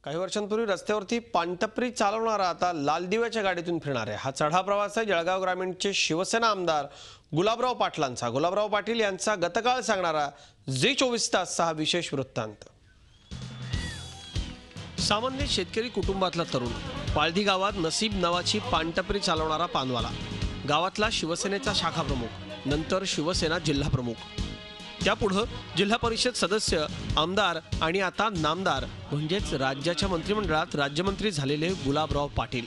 काही वर्षांपूर्वी रस्त्यावरती पानटपरी चालवणारा आता लाल दिव्याच्या गाडीतून फिरणार आहे। हा चढा प्रवास आहे जळगाव ग्रामीणचे शिवसेना आमदार गुलाबराव पाटलांचा। गुलाबराव पाटील यांचा गतकाळ सांगणारा झी24 तासचा हा विशेष वृत्तांत। सामान्य शेतकरी कुटुंबातला तरुण पाळधी गावात नसीब नावाची पानटपरी चालवणारा पानवाला, गावातला शिवसेनेचा शाखा प्रमुख, नंतर शिवसेना जिल्हा प्रमुख, त्यापुढे जिल्हा परिषद सदस्य, आमदार आणि आता नामदार म्हणजेच राज्याच्या मंत्रिमंडळात राज्यमंत्री झालेले गुलाबराव पाटील।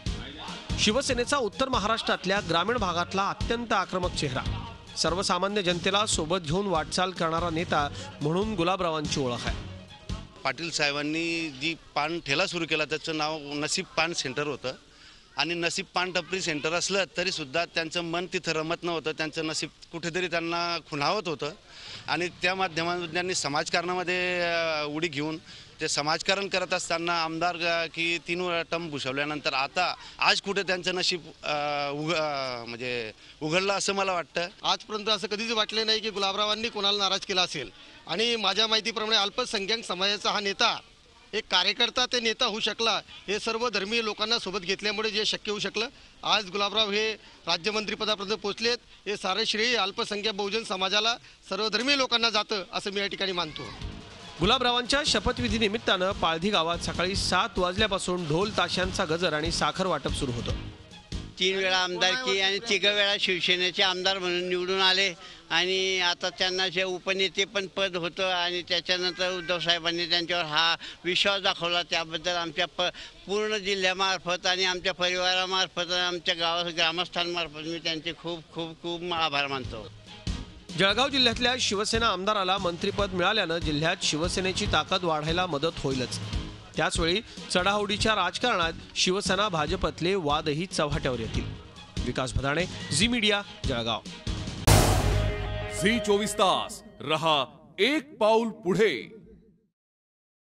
शिवसेनेचा उत्तर महाराष्ट्रातल्या ग्रामीण भागातला अत्यंत आक्रमक चेहरा, सर्वसामान्य जनतेला सोबत घेऊन वाटचाल करणारा नेता म्हणून गुलाबरावांची ओळख आहे। पाटील साहेबांनी जी पान ठेला सुरू केला त्याचं नाव नसीब पान सेंटर होतं आणि नसीब पान टपरी सेंटर असलं तरी सुद्धा त्यांचं मन तिथं रमत नव्हतं। त्यांचं नसीब कुठेतरी त्यांना खुणावत होतं आणि त्या माध्यमातून त्यांनी समाजकारणामध्ये उडी घेऊन ते समाजकारण करत असताना आमदार की 3 वेळा टर्म भूषवल्यानंतर आता आज कुठे त्यांचं नशीब म्हणजे उघडलं असं मला वाटतं। आजपर्यंत असं कधीच वाटले नाही की गुलाबरावांनी कोणाला नाराज केला असेल आणि माझ्या माहितीप्रमाणे अल्पसंख्याक समाजाचा हा नेता, एक कार्यकर्ता ते नेता होऊ शकला, हे सर्व धर्मीय लोकांना सोबत घेतल्यामुळे जे शक्य होऊ शकलं। आज गुलाबराव हे राज्यमंत्रीपदापर्यंत पोहोचलेत, हे सारे श्रेय अल्पसंख्याक बहुजन समाजाला, सर्व धर्मीय लोकांना जातं असं मी या ठिकाणी मानतो। गुलाबरावांच्या शपथविधी निमित्तानं पाळधी गावात सकाळी 7 वाजल्यापासून ढोल ताशांचा गजर आणि साखर वाटप सुरू होतं। 3 वेळा आमदारकी आणि 3 वेळा शिवसेनेचे आमदार म्हणून निवडून आले आणि आता त्यांना जे उपनेते पण पद होतं आणि त्याच्यानंतर उद्धव साहेबांनी त्यांच्यावर हा विश्वास दाखवला, त्याबद्दल आमच्या पूर्ण जिल्ह्यामार्फत आणि आमच्या परिवारामार्फत आणि आमच्या ग्रामस्थांमार्फत मी त्यांचे खूप खूप खूप आभार मानतो। जळगाव जिल्ह्यातल्या शिवसेना आमदाराला मंत्रिपद मिळाल्यानं जिल्ह्यात शिवसेनेची ताकद वाढायला मदत होईलच। त्याचवेळी चढाओढीच्या राजकारणात शिवसेना भाजपतले वादही चव्हाट्यावर येतील। विकास भदाणे, झी मीडिया, जळगाव। झी 24 तास रहा एक पाऊल पुढे।